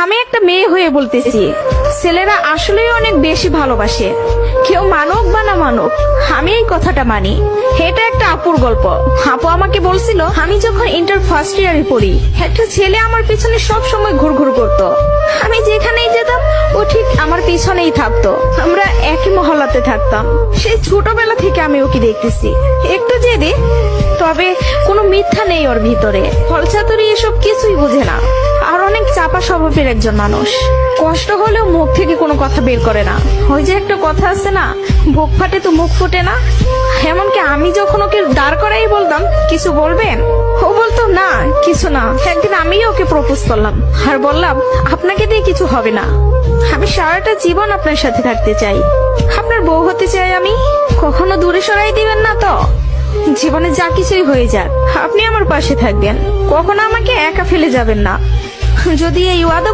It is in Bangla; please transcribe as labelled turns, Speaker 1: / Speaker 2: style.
Speaker 1: আমি একটা মেয়ে হয়ে বলতেছি, ছেলেরা আসলেই অনেক বেশি ভালোবাসে। কেউ মানুক বা না মানুক, আমি এই কথাটা মানি। এটা একটা আপুর গল্প। আপু আমাকে বলছিল, আমি যখন ইন্টার ফার্স্ট ইয়ারে পড়ি, একটা ছেলে আমার পিছনে সব সময় ঘুরঘুর করতো। আমি যেখানেই যেতাম ও ঠিক আমার পিছনেই থাকতো। আমরা একই মহল্লাতে থাকতাম। সেই ছোটবেলা থেকে আমি ওকে দেখতেছি। একটু জেদি, তবে কোনো মিথ্যা নেই ওর ভিতরে। ফলচাতুরি এসব কিছুই বোঝে না, আর অনেক চাপা স্বভাবের একজন মানুষ। কষ্ট হলেও মুখ থেকে কোনো কথা বের করে না। ওই যে একটা কথা আছে না, বুক ফাটে তো মুখ ফুটে না। এমনকি আমি যখন ওকে দাঁড় করাই বলতাম, কিছু বলবেন, ও বলতো না কিছু না। একদিন আমিও ওকে প্রপোজ করলাম আর বললাম, আপনাকে দিয়ে কিছু হবে না, আমি সারাটা জীবন আপনার সাথে থাকতে চাই, আপনার বউ হতে চাই আমি। কখনো দূরে সরাই দিবেন না তো? জীবনে যা কিছুই হয়ে যাক, আপনি আমার পাশে থাকবেন, কখনো আমাকে একা ফেলে যাবেন না। যদি এই ওয়াদা